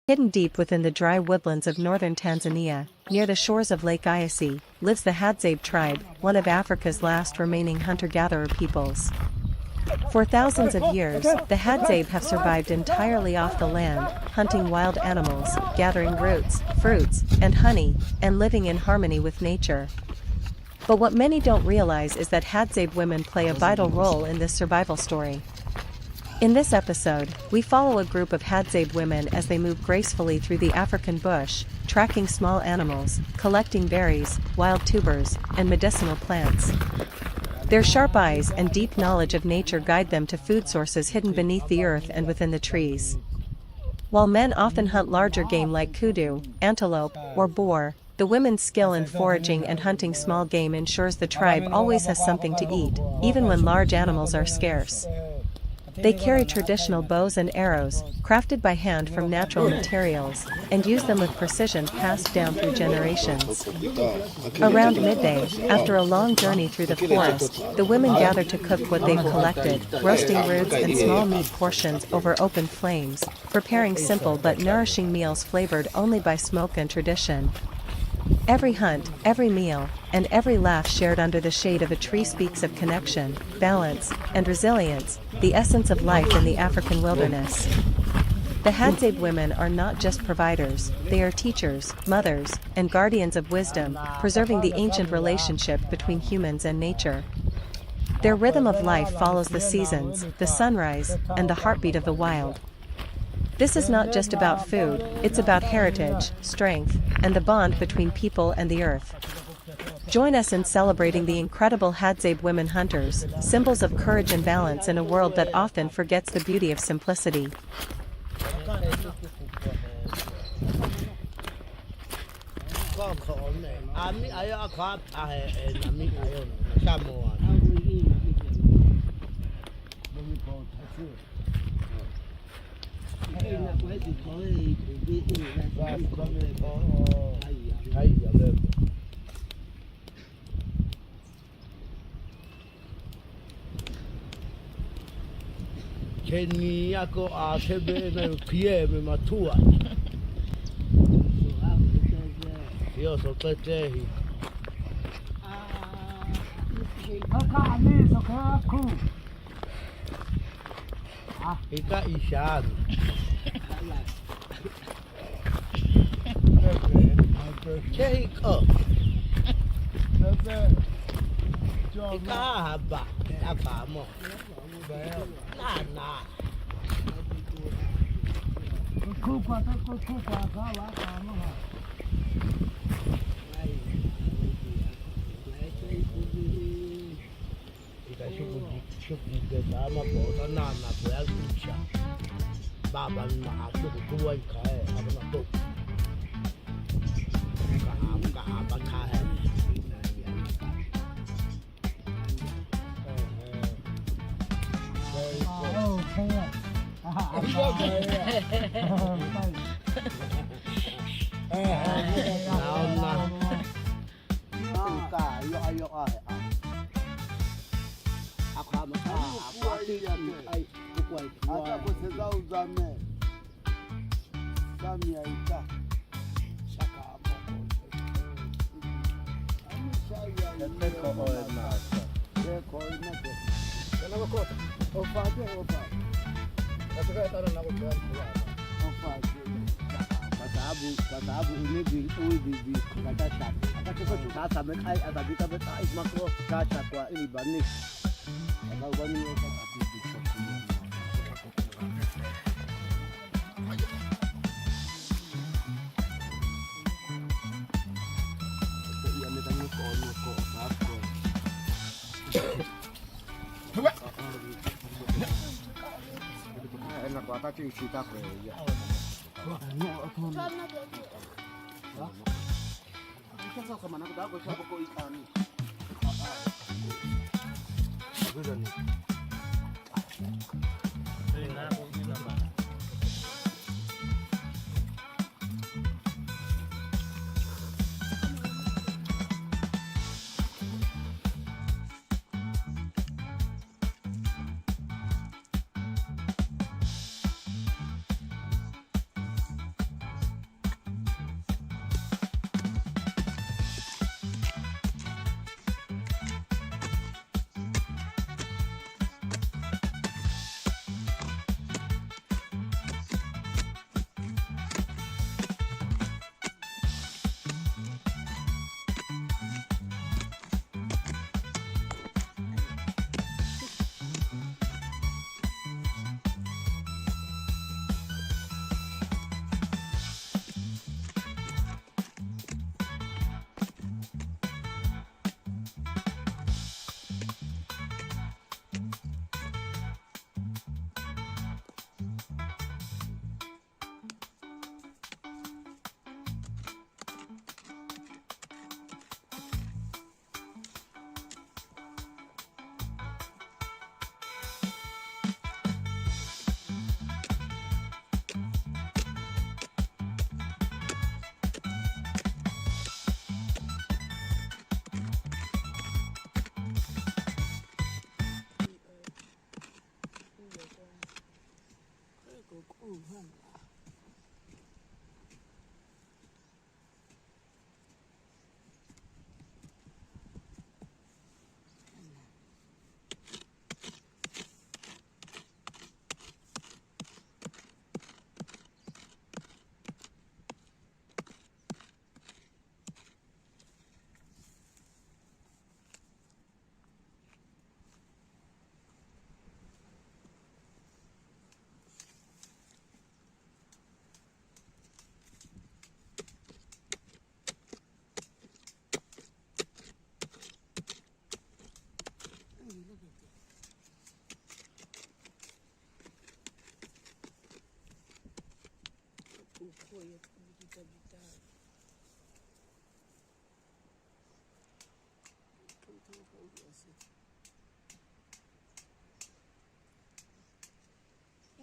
Hidden deep within the dry woodlands of northern Tanzania, near the shores of Lake Eyasi, lives the Hadzabe tribe, one of Africa's last remaining hunter-gatherer peoples. For thousands of years, the Hadzabe have survived entirely off the land, hunting wild animals, gathering roots, fruits, and honey, and living in harmony with nature. But what many don't realize is that Hadzabe women play a vital role in this survival story. In this episode, we follow a group of Hadzabe women as they move gracefully through the African bush, tracking small animals, collecting berries, wild tubers, and medicinal plants. Their sharp eyes and deep knowledge of nature guide them to food sources hidden beneath the earth and within the trees. While men often hunt larger game like kudu, antelope, or boar, the women's skill in foraging and hunting small game ensures the tribe always has something to eat, even when large animals are scarce. They carry traditional bows and arrows, crafted by hand from natural materials, and use them with precision passed down through generations. Around midday, after a long journey through the forest, the women gather to cook what they've collected, roasting roots and small meat portions over open flames, preparing simple but nourishing meals flavored only by smoke and tradition. Every hunt, every meal, and every laugh shared under the shade of a tree speaks of connection, balance, and resilience, the essence of life in the African wilderness. The Hadzabe women are not just providers, they are teachers, mothers, and guardians of wisdom, preserving the ancient relationship between humans and nature. Their rhythm of life follows the seasons, the sunrise, and the heartbeat of the wild. This is not just about food, it's about heritage, strength, and the bond between people and the earth. Join us in celebrating the incredible Hadzabe women hunters, symbols of courage and balance in a world that often forgets the beauty of simplicity. Kenny ako Hadzabe me pie me matua. Yo so tetehi. Ika ishan. Check up. Ika haba, haba mo. Nah. Ika shubu sama po na po ya kucha. Baba na ako kuwa ikae ako na to. Ka kae. Pasabu ini di kata kata men ai ada kita beta is makro kata kwa ini bani kalau bani itu api di ya metanya ko sako enak kata cerita ko ya. Sasa kama nakutaka kwa sababu ikani.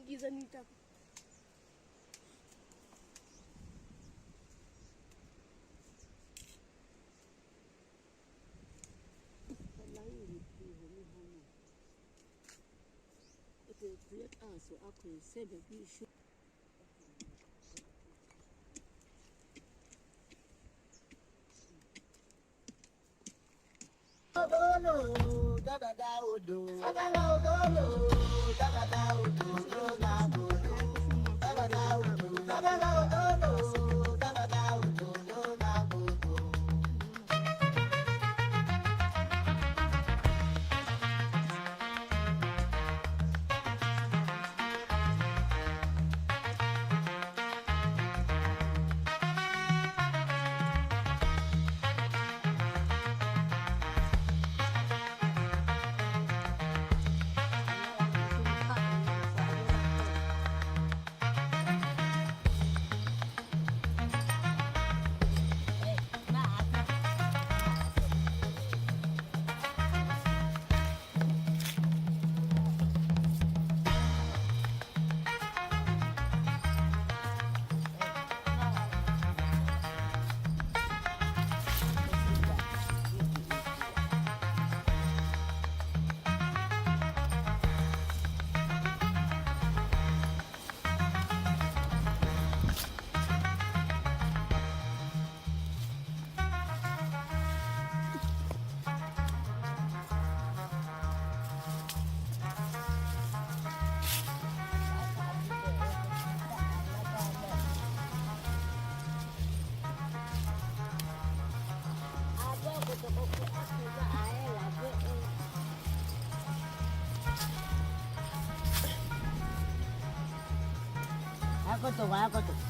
Giza nitaka Ako to.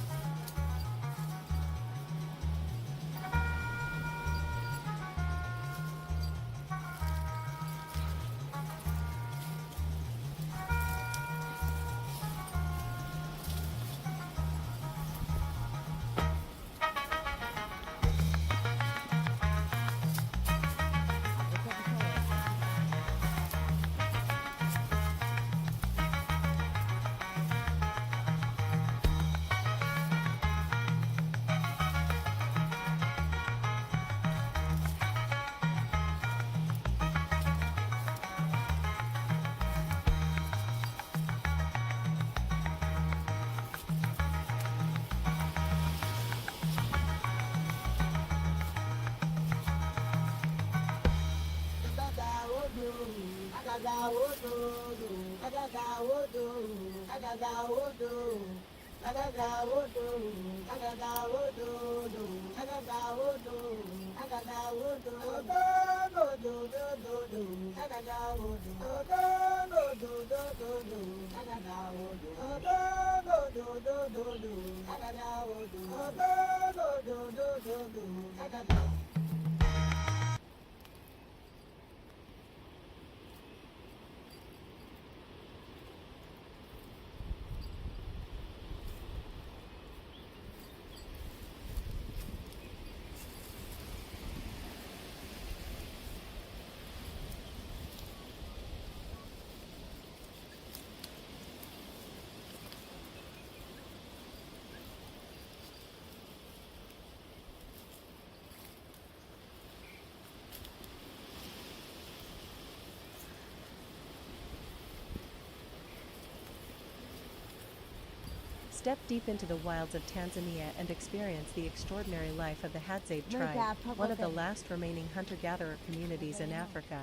Step deep into the wilds of Tanzania and experience the extraordinary life of the Hadzabe tribe, one of the last remaining hunter-gatherer communities in Africa.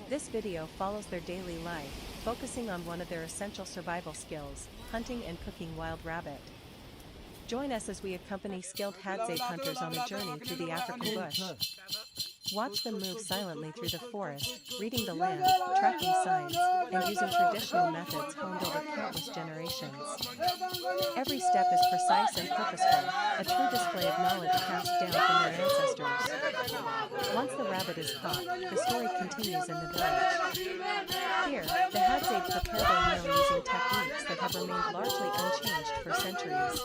This video follows their daily life, focusing on one of their essential survival skills, hunting and cooking wild rabbit. Join us as we accompany skilled Hadzabe hunters on a journey through the African bush. Watch them move silently through the forest, reading the land, tracking signs, and using traditional methods honed over countless generations. Every step is precise and purposeful, a true display of knowledge passed down from their ancestors. Once the rabbit is caught, the story continues in the village. Here, the Hadzabe prepare their meal using techniques that have remained largely unchanged for centuries.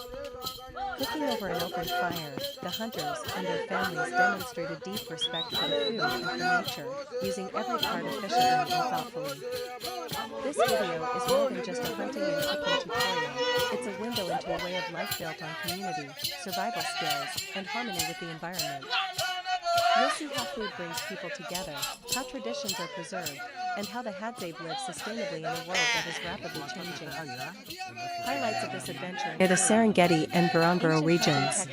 Cooking over an open fire, the hunters and their families demonstrate a deep respect for the food and for nature, using every part efficiently and thoughtfully. This video is more than just a hunting and cooking tutorial. It's a window into a way of life built on community, survival skills, and harmony with the environment. You'll see how food brings people together, how traditions are preserved, and how the Hadzabe live sustainably in a world that is rapidly changing. Highlights of this adventure are the Serengeti and Ngorongoro regions.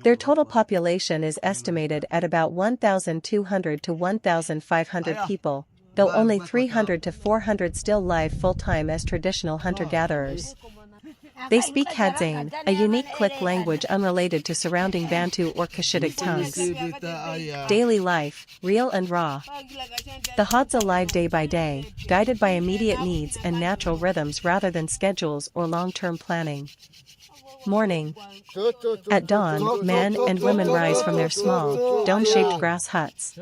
Their total population is estimated at about 1,200 to 1,500 people, though only 300 to 400 still live full-time as traditional hunter-gatherers. They speak Hadzabe, a unique click language unrelated to surrounding Bantu or Cushitic tongues. Daily life, real and raw. The Hadza live day by day, guided by immediate needs and natural rhythms rather than schedules or long-term planning. Morning. At dawn, men and women rise from their small, dome-shaped grass huts.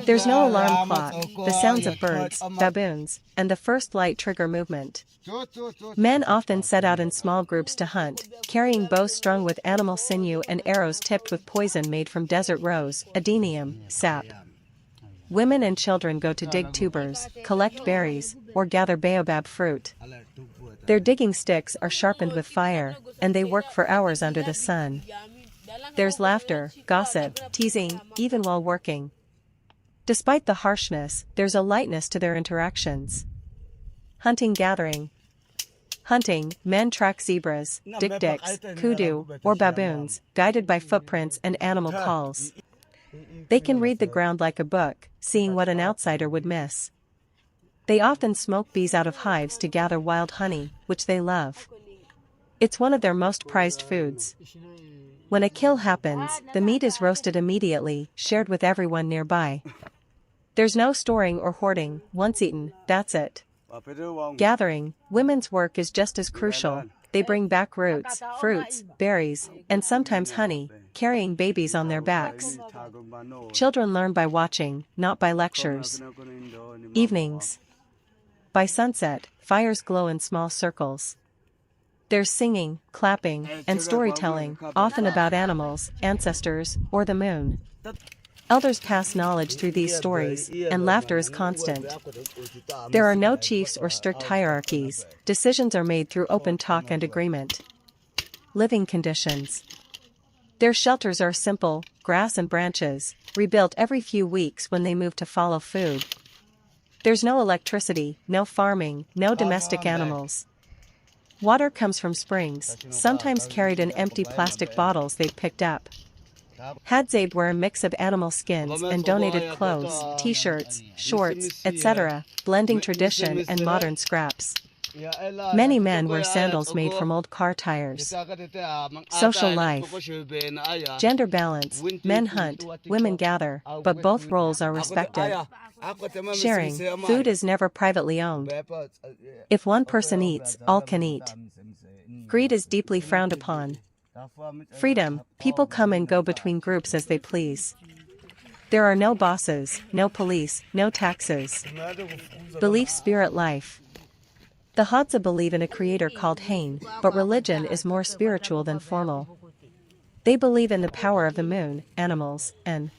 There's no alarm clock, the sounds of birds, baboons, and the first light trigger movement. Men often set out in small groups to hunt, carrying bows strung with animal sinew and arrows tipped with poison made from desert rose, adenium, sap. Women and children go to dig tubers, collect berries, or gather baobab fruit. Their digging sticks are sharpened with fire, and they work for hours under the sun. There's laughter, gossip, teasing, even while working. Despite the harshness, there's a lightness to their interactions. Hunting gathering. Hunting, men track zebras, dik-diks, kudu, or baboons, guided by footprints and animal calls. They can read the ground like a book, seeing what an outsider would miss. They often smoke bees out of hives to gather wild honey, which they love. It's one of their most prized foods. When a kill happens, the meat is roasted immediately, shared with everyone nearby. There's no storing or hoarding, once eaten, that's it. Gathering, women's work is just as crucial. They bring back roots, fruits, berries, and sometimes honey, carrying babies on their backs. Children learn by watching, not by lectures. Evenings. By sunset, fires glow in small circles. There's singing, clapping, and storytelling, often about animals, ancestors, or the moon. Elders pass knowledge through these stories, and laughter is constant. There are no chiefs or strict hierarchies, decisions are made through open talk and agreement. Living conditions. Their shelters are simple, grass and branches, rebuilt every few weeks when they move to follow food. There's no electricity, no farming, no domestic animals. Water comes from springs, sometimes carried in empty plastic bottles they've picked up. Hadzabe wear a mix of animal skins and donated clothes, t-shirts, shorts, etc., blending tradition and modern scraps. Many men wear sandals made from old car tires. Social life. Gender balance, men hunt, women gather, but both roles are respected. Sharing, food is never privately owned. If one person eats, all can eat. Greed is deeply frowned upon. Freedom, people come and go between groups as they please. There are no bosses, no police, no taxes. Belief spirit life. The Hadza believe in a creator called Hain, but religion is more spiritual than formal. They believe in the power of the moon, animals, and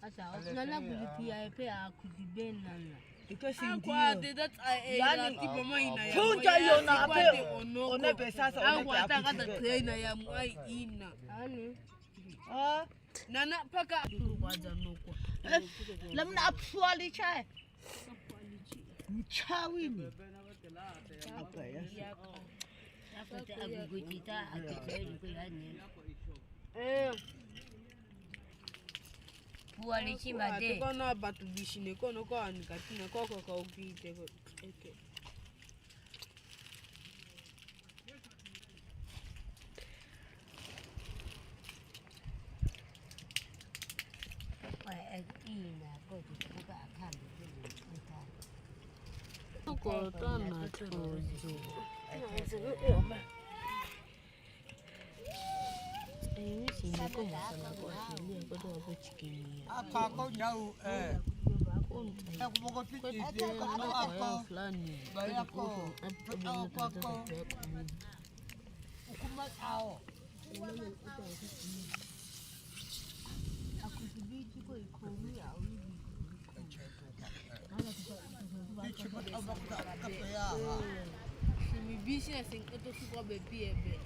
Asa, osina na kulipia epe a kudibena. Akwade that I Punja yona pe one be sasa one ke akata trainer ya mwai ina. Nana paka kwanza noko. Lamna apwali chai. Mchawini. Puali chimade. Kono batu bishine kono ko anikatina koko ka ukite ko. Okay. Kotana chozo. Akako nyau Akuboko tiki ako bayako ako ukuma ao akudibiti ko ikomi ao Mi business enkoto suko bebi ebe.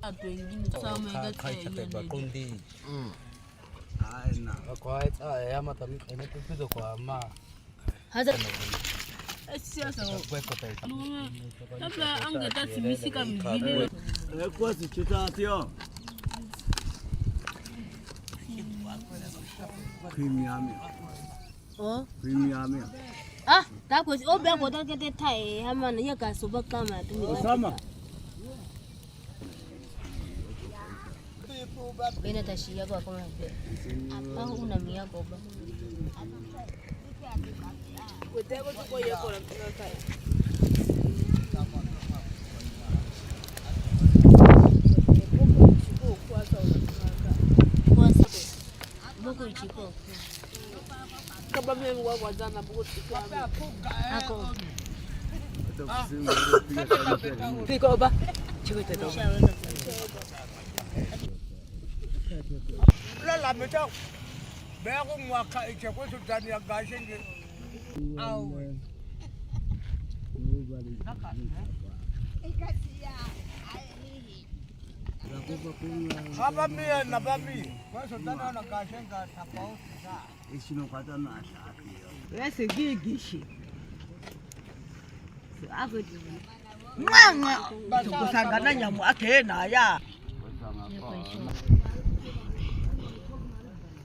Atu ingine sama igate kundi. Aina. Kwa eta ya matami imetupizo kwa ma. Haza. Sasa labda angeta simisika mingine. Kwa sichita tio. Premium. Oh. Premium. Ah, tako obe ko ta kete tai hama na yaka so ba kama tumi. Osama. Bena tashi yako kama hivi. Au una miako ba. Kutego tuko yako na tunataka. Boko ichiko. Kaba mimi kwa jana boko tuko. Ako. Piko ba. Chiko tete. La meta. Bego mwaka icheko tutani ya gashenge. Au. Hapa mia na babi. Kwa sultana na gashenga tofauti sana. Ishino kwata na ataki. Wewe gigishi. Ako mama tukusangana nyamu akena ya.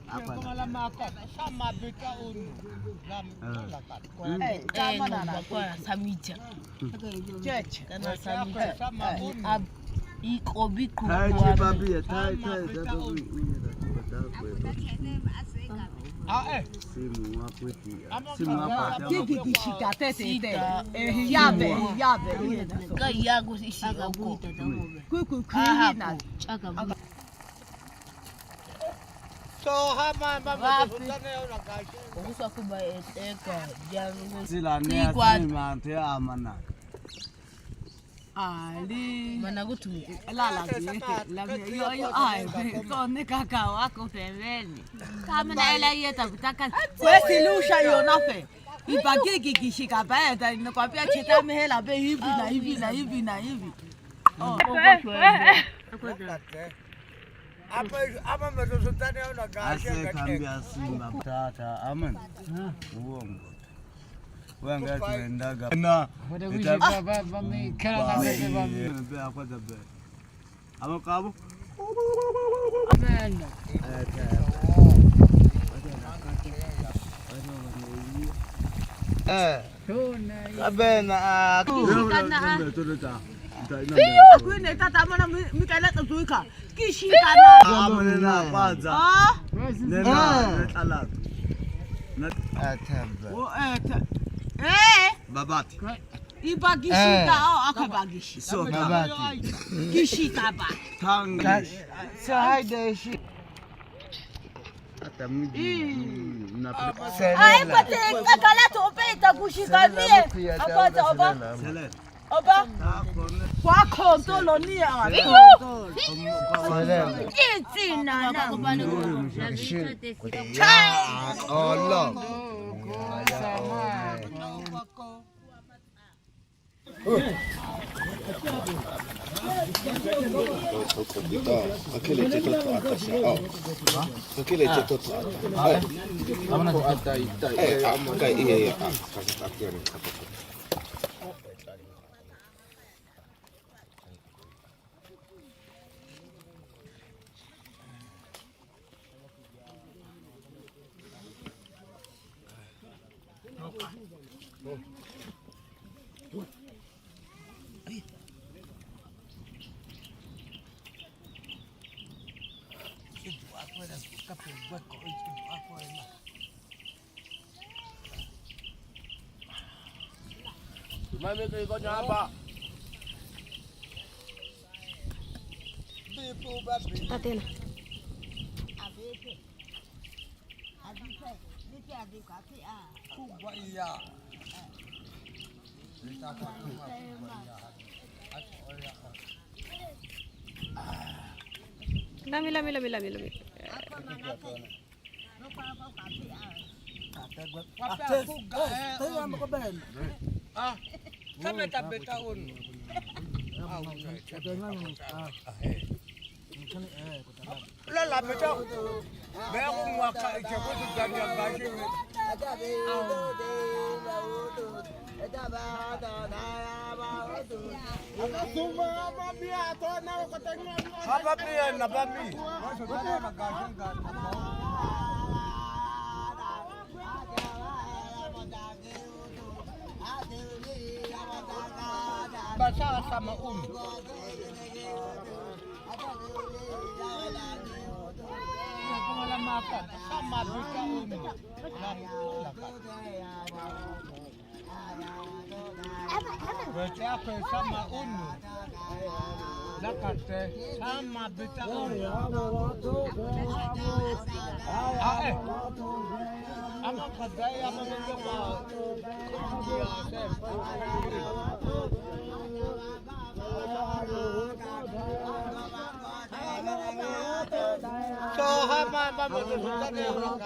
Apa la maka sama bika unu. Kama na kwa samija. Cheche. Kana samija. Ab iko biko. Tai babi, tai babi. Ah simu hapo eti. Simu hapa. Gigishi katete. Yabe. Ka yago ishika huko. Kuku kuina. Chaka. So hama mama sultana na gashenga. Usa kuba eteka jangu. Sila ne asima te amana. Ali. Managutu. La yo ai kone kaka wako pembeni. Kama na ile yeta kutaka. Wewe lusha yo nafe. Ibage gigishi kabaya ninakwambia cheta mehela be hivi na hivi. Oh. Apa mtu sultani na gashenga. Kambia simba tata amen. Uongo. Wanga tuendaga na baba mikana na bebe akwa dabe ama kabo amen abena Akwene tata mana mikala tsuika. Kishi kana. amena kwanza Ah. nena talaka na ataba O eta. babati Ibagishika au akabagishi. so babati Gishika ba. tanga saide hata mji na Ai pate kakala tope itakushika mie. Apata oba. sele Oba. Kwakho ntolo ni ya. Ithi nana. Allah. Aquele teto atrás, ó. Aquele teto atrás. Mami ko ikaw niya ba? Tatena. Lami. Kami tabi taon. Lala beta. Baya kung waka ikako sa ganyan bashi. Hapapian na papi. Basa sama sama bita Baca sama unu. Lakate sama bita ama kadai ama mengepa. So hama mama sudah ni orang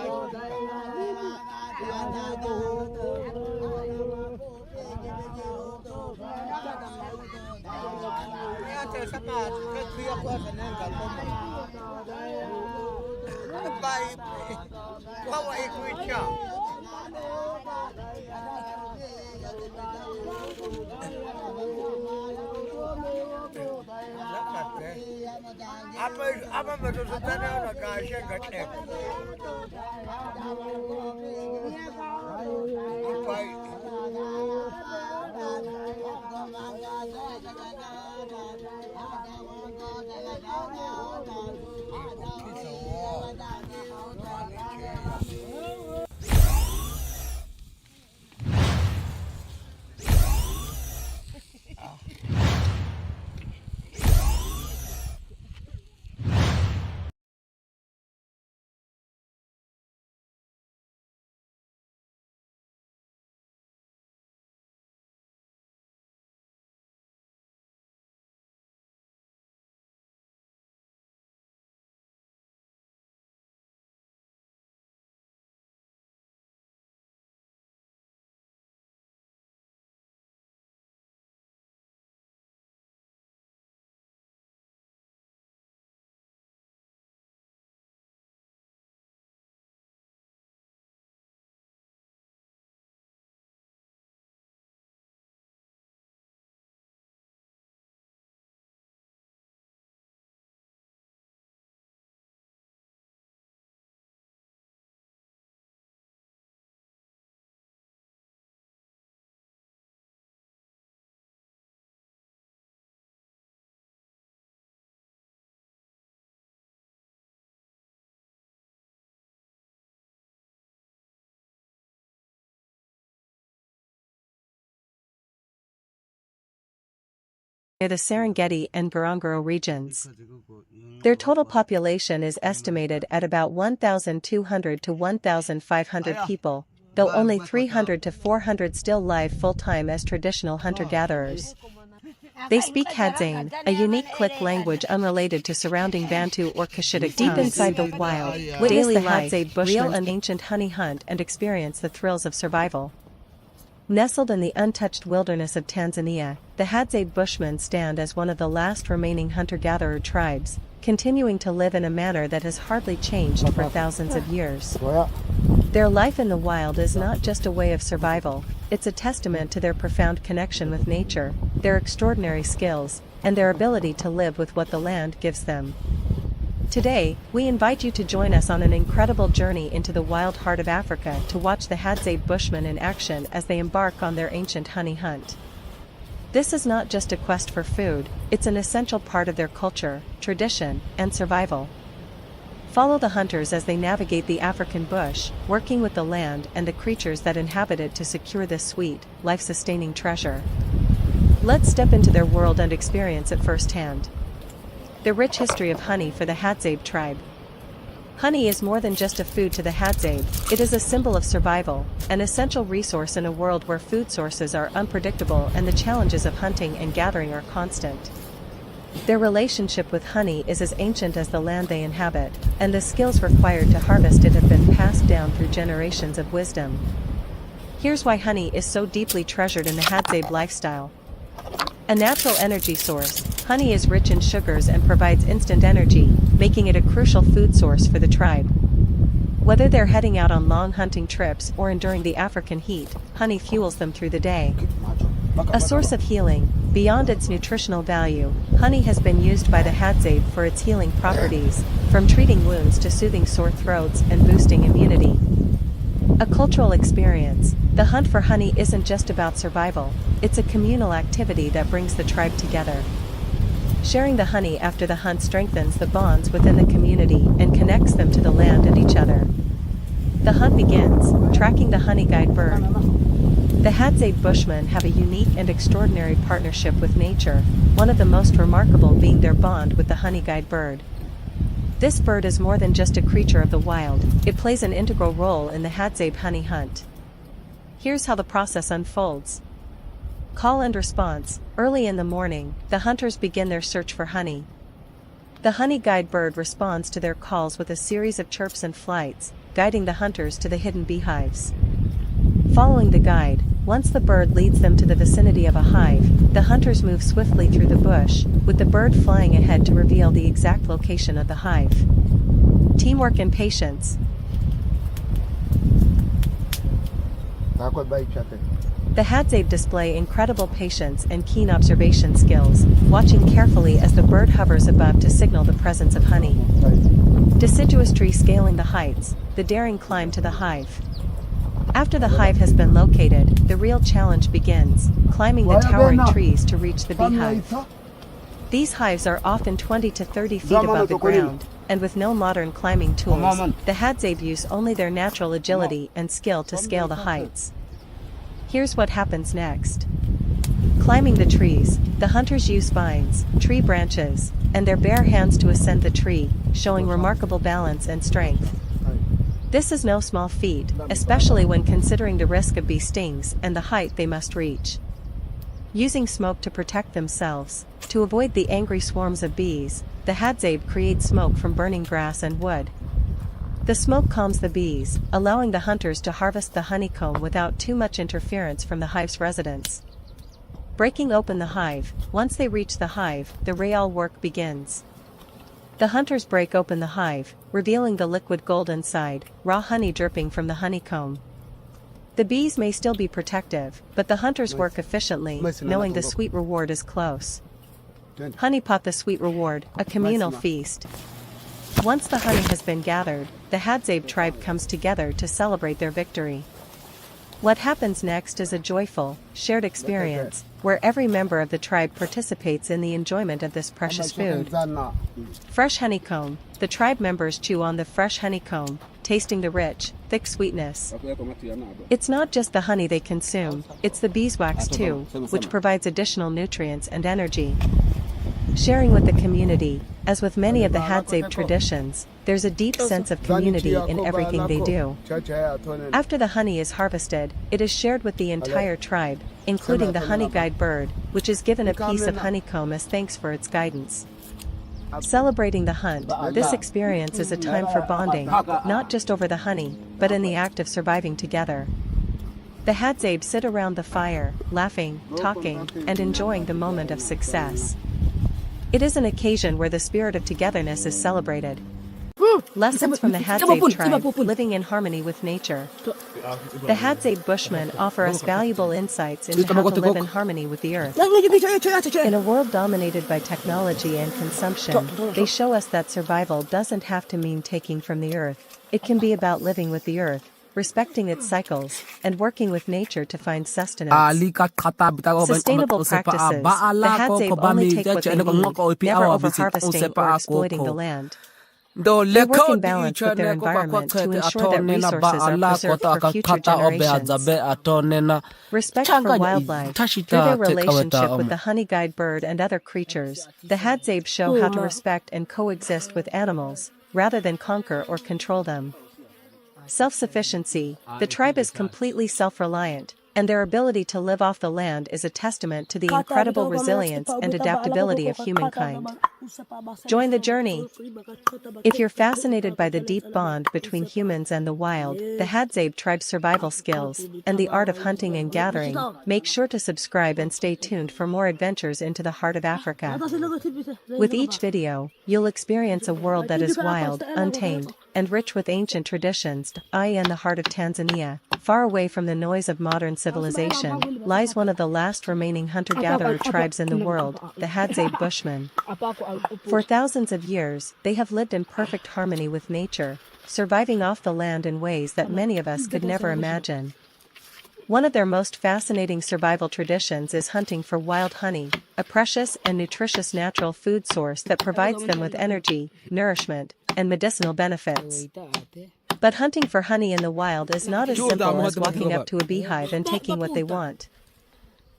Ini sama kecil aku senang kalau baik, bawa ikut dia. Apa betul sebenarnya orang kaya gede. Baik. Near the Serengeti and Ngorongoro regions. Their total population is estimated at about 1,200 to 1,500 people, though only 300 to 400 still live full-time as traditional hunter-gatherers. They speak Hadzabe, a unique click language unrelated to surrounding Bantu or Cushitic deep inside the wild. Witness the Hadzabe Bushmen and ancient honey hunt and experience the thrills of survival. Nestled in the untouched wilderness of Tanzania, the Hadzabe Bushmen stand as one of the last remaining hunter-gatherer tribes, continuing to live in a manner that has hardly changed for thousands of years. Their life in the wild is not just a way of survival, it's a testament to their profound connection with nature, their extraordinary skills, and their ability to live with what the land gives them. Today, we invite you to join us on an incredible journey into the wild heart of Africa to watch the Hadzabe Bushmen in action as they embark on their ancient honey hunt. This is not just a quest for food, it's an essential part of their culture, tradition, and survival. Follow the hunters as they navigate the African bush, working with the land and the creatures that inhabit it to secure this sweet, life-sustaining treasure. Let's step into their world and experience it firsthand. The rich history of honey for the Hadzabe tribe. Honey is more than just a food to the Hadzabe, it is a symbol of survival, an essential resource in a world where food sources are unpredictable and the challenges of hunting and gathering are constant. Their relationship with honey is as ancient as the land they inhabit, and the skills required to harvest it have been passed down through generations of wisdom. Here's why honey is so deeply treasured in the Hadzabe lifestyle. A natural energy source, honey is rich in sugars and provides instant energy, making it a crucial food source for the tribe. Whether they're heading out on long hunting trips or enduring the African heat, honey fuels them through the day. A source of healing, beyond its nutritional value, honey has been used by the Hadzabe for its healing properties, from treating wounds to soothing sore throats and boosting immunity. A cultural experience, the hunt for honey isn't just about survival, it's a communal activity that brings the tribe together. Sharing the honey after the hunt strengthens the bonds within the community and connects them to the land and each other. The hunt begins, tracking the honey guide bird. The Hadzabe Bushmen have a unique and extraordinary partnership with nature, one of the most remarkable being their bond with the honey guide bird. This bird is more than just a creature of the wild, it plays an integral role in the Hadzabe honey hunt. Here's how the process unfolds. Call and response. Early in the morning, the hunters begin their search for honey. The honey guide bird responds to their calls with a series of chirps and flights, guiding the hunters to the hidden beehives. Following the guide, once the bird leads them to the vicinity of a hive, the hunters move swiftly through the bush, with the bird flying ahead to reveal the exact location of the hive. Teamwork and patience. The Hadzabe display incredible patience and keen observation skills, watching carefully as the bird hovers above to signal the presence of honey. Deciduous tree scaling the heights, the daring climb to the hive. After the hive has been located, the real challenge begins, climbing the towering trees to reach the beehive. These hives are often 20 to 30 feet above the ground, and with no modern climbing tools, the Hadzabe use only their natural agility and skill to scale the heights. Here's what happens next. Climbing the trees, the hunters use vines, tree branches, and their bare hands to ascend the tree, showing remarkable balance and strength. This is no small feat, especially when considering the risk of bee stings and the height they must reach. Using smoke to protect themselves, to avoid the angry swarms of bees, the Hadzabe creates smoke from burning grass and wood. The smoke calms the bees, allowing the hunters to harvest the honeycomb without too much interference from the hive's residents. Breaking open the hive, once they reach the hive, the real work begins. The hunters break open the hive, revealing the liquid gold inside, raw honey dripping from the honeycomb. The bees may still be protective, but the hunters work efficiently, knowing the sweet reward is close. Honeypot the sweet reward, a communal feast. Once the honey has been gathered, the Hadzabe tribe comes together to celebrate their victory. What happens next is a joyful, shared experience, where every member of the tribe participates in the enjoyment of this precious food. Fresh honeycomb. The tribe members chew on the fresh honeycomb, tasting the rich, thick sweetness. It's not just the honey they consume, it's the beeswax too, which provides additional nutrients and energy. Sharing with the community, as with many of the Hadzabe traditions, there's a deep sense of community in everything they do. After the honey is harvested, it is shared with the entire tribe, including the honey guide bird, which is given a piece of honeycomb as thanks for its guidance. Celebrating the hunt, this experience is a time for bonding, not just over the honey, but in the act of surviving together. The Hadzabe sit around the fire, laughing, talking, and enjoying the moment of success. It is an occasion where the spirit of togetherness is celebrated. Lessons from the Hadzabe tribe, living in harmony with nature. The Hadzabe Bushmen offer us valuable insights into how to live in harmony with the earth. In a world dominated by technology and consumption, they show us that survival doesn't have to mean taking from the earth. It can be about living with the earth, respecting its cycles, and working with nature to find sustenance. Sustainable practices. The Hadzabe only take what they need, never over-harvesting or exploiting the land. They work in balance with their environment to ensure that resources are preserved for future generations. Respect for wildlife. Through their relationship with the honey guide bird and other creatures, the Hadzabe show how to respect and coexist with animals, rather than conquer or control them. Self-sufficiency. The tribe is completely self-reliant, and their ability to live off the land is a testament to the incredible resilience and adaptability of humankind. Join the journey. If you're fascinated by the deep bond between humans and the wild, the Hadzabe tribe's survival skills, and the art of hunting and gathering, make sure to subscribe and stay tuned for more adventures into the heart of Africa. With each video, you'll experience a world that is wild, untamed, and rich with ancient traditions. In the heart of Tanzania, far away from the noise of modern civilization, lies one of the last remaining hunter-gatherer tribes in the world, the Hadzabe Bushmen. For thousands of years, they have lived in perfect harmony with nature, surviving off the land in ways that many of us could never imagine. One of their most fascinating survival traditions is hunting for wild honey, a precious and nutritious natural food source that provides them with energy, nourishment, and medicinal benefits. But hunting for honey in the wild is not as simple as walking up to a beehive and taking what they want.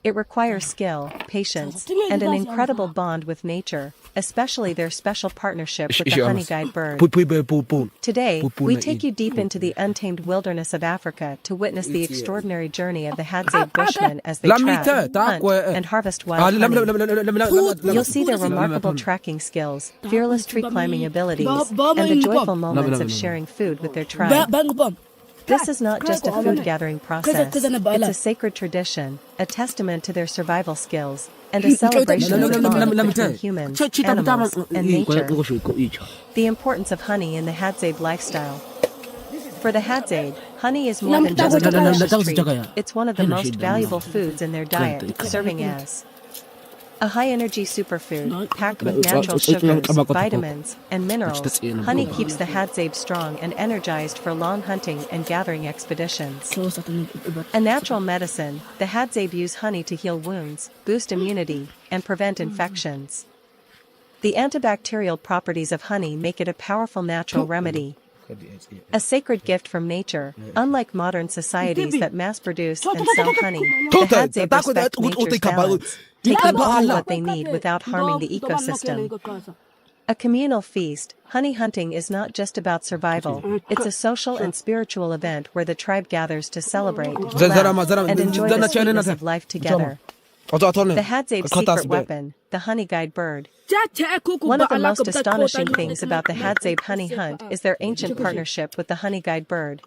It requires skill, patience, and an incredible bond with nature, especially their special partnership with the honey guide bird. Today, we take you deep into the untamed wilderness of Africa to witness the extraordinary journey of the Hadzabe Bushmen as they trap, hunt, and harvest wild honey. You'll see their remarkable tracking skills, fearless tree climbing abilities, and the joyful moments of sharing food with their tribe. This is not just a food-gathering process, it's a sacred tradition, a testament to their survival skills, and a celebration of the bond between humans, animals, and nature. The importance of honey in the Hadzabe lifestyle. For the Hadzabe, honey is more than just a delicious treat, it's one of the most valuable foods in their diet, serving as a high-energy superfood, packed with natural sugars, vitamins, and minerals. Honey keeps the Hadzabe strong and energized for long hunting and gathering expeditions. A natural medicine, the Hadzabe use honey to heal wounds, boost immunity, and prevent infections. The antibacterial properties of honey make it a powerful natural remedy. A sacred gift from nature, unlike modern societies that mass-produce and sell honey, the Hadzabe respect nature's balance, taking only what they need without harming the ecosystem. A communal feast, honey hunting is not just about survival, it's a social and spiritual event where the tribe gathers to celebrate, laugh, and enjoy the sweetness of life together. The Hadzabe's secret weapon, the honey guide bird. One of the most astonishing things about the Hadzabe honey hunt is their ancient partnership with the honey guide bird.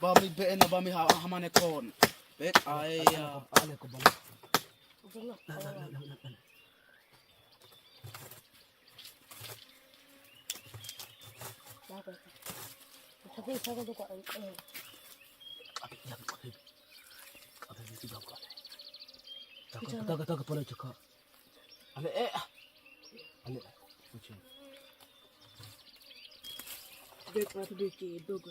Bami beena bami hamane kon. Bet ay Ale. Uche. Dogo.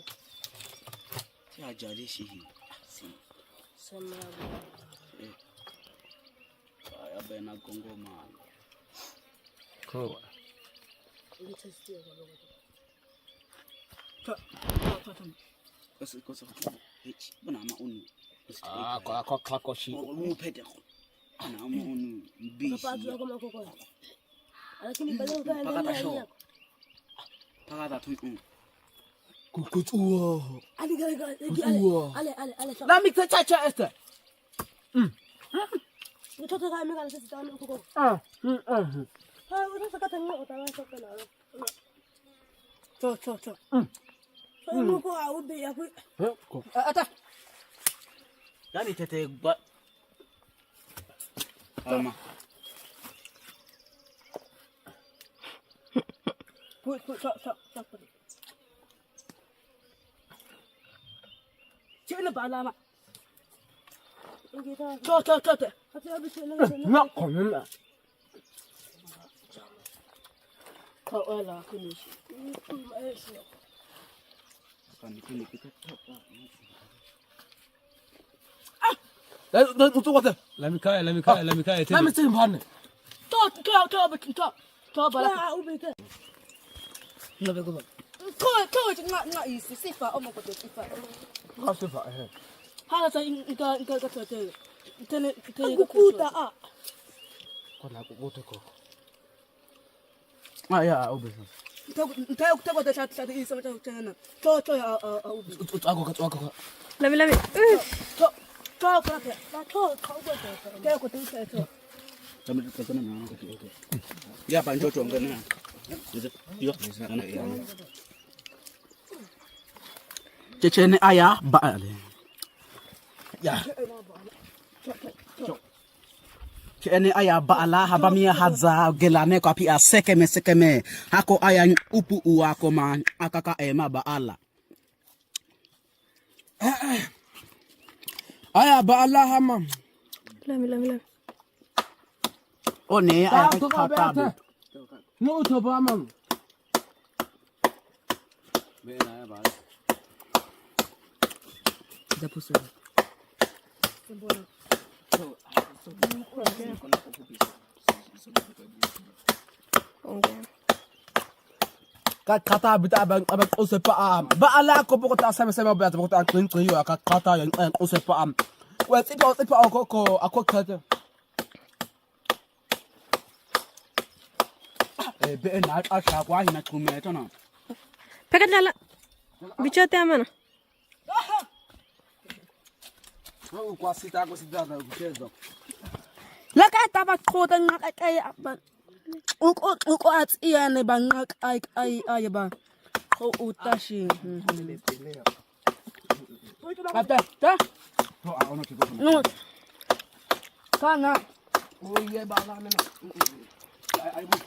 Ya jadi sih. Sama Ya bena Congo man. Cool. nitasikia kwa Kosa. Bana ma unu. Kwa shi. Umupete. Ana ma unu mbishi. sababu kama koko. Lakini bado ndani yako. Pagada tu. Kukutua. Ale. La mi chacha este. Mtoto kama mimi sasa taona koko. Unataka kata ngao utawacha kana. Cho. Mungu aubi ya ku. Ata. Yani tete ba. Alma. Cho. Cina balama. Cho. Hati habis ni. Na komela. Kau ala kunish. Kani kita topa. La tu what? La mi kai. La mi tin bhan. To bala. Ubi ke. Na be ko. Kau nga isi sifa omo ko sifa. Ka sifa eh. Hala sa ika te. Tene Kukuta a. Kona kukuta ko. Ya ubi. Tako da chat isa mata tena. To ya ubi. Ako. Lami. To kurate. To kau ko to. Kaya ko tisa to. Kami kesana na. Ya panjo ngana. Yo. Cecene aya baale. Ya. Cecene aya baala habamia hadza gelane kwa pia sekeme. Hako aya upu uako man akaka ema baala. Aya baala hama. Lami. One aya kata. No to ba man. Dapuso. Kata bita abang usepa ba ala ko poko ta sama ba poko ta kun yo kata yang usepa wa tipa ako kata Be na asha kwa hina kumeto na. Pekat lala. Bichote amana. Kwa sita na kucheza. Laka taba khota ngakay aban. Uko at iyane bangak ay ba. Ko utashi. Kata ta. To ono tiko. No. Kana. Oye bala mena. Ai bu.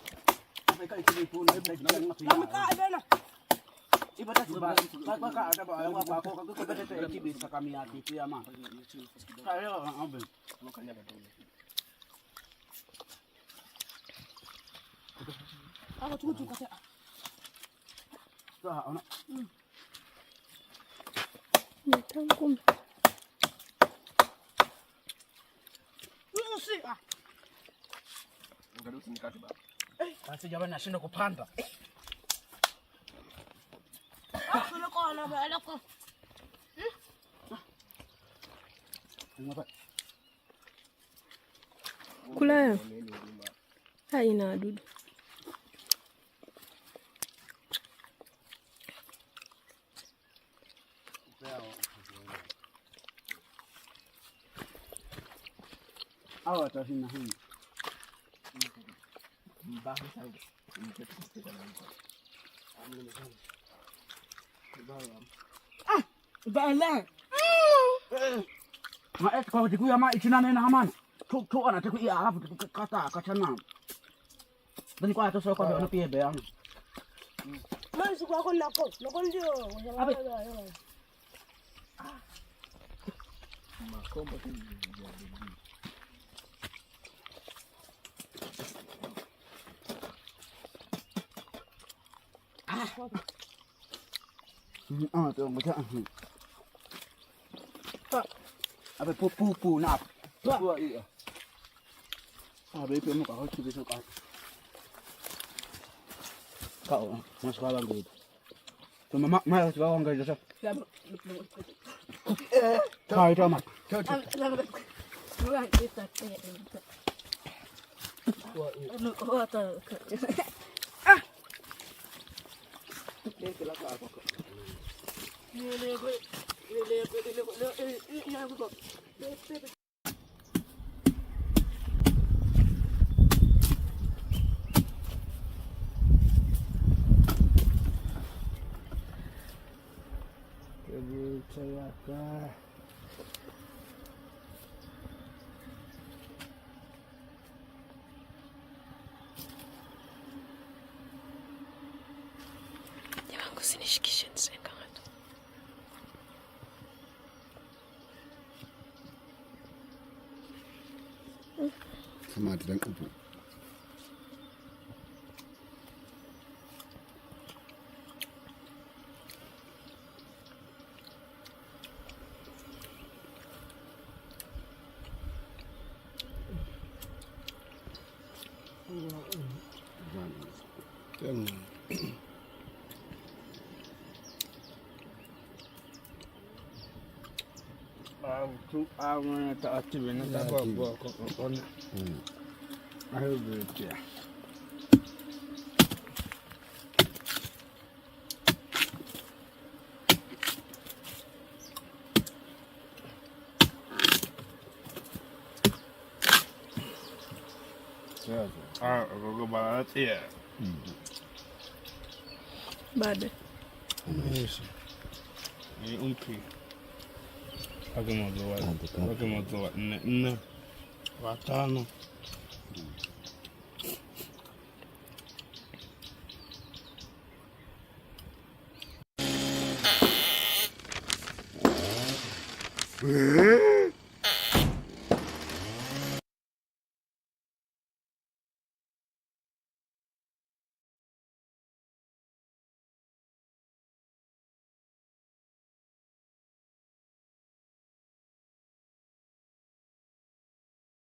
Ai kai kini pun ai break na ngati. Ka ibena. Ibada ba ka ada ba yang apa ko bete te bisa kami ati tu ya ma. Kayo ambe. Ako tuju kasi. Sa ona. Tangkum. Nusi. Basi jamani nashinda kupanda. Ako ko na ba alako. Kula. Haina wadudu. Awa tafina hii. Bala. Ma kwa dikuya ma ichina nena hamana. Tu ana tiku ia alafu kata kachana. Bani kwa to so kwa na pie be ana. Manzi kwako nako. Nako ndio. Abe. Tôi một trận. À phải pu nạp. À bây giờ một cái chút chút cái. Cậu mà sao làm gì? Tôi mà mai cho con cái sao? Thôi cho mặt. Sama dan ubu. Aku tak aktif ni tak apa kon. Ayo betul. Aku balas ya. Bade. Ni umpi. Aku mau buat ne watano. Eh?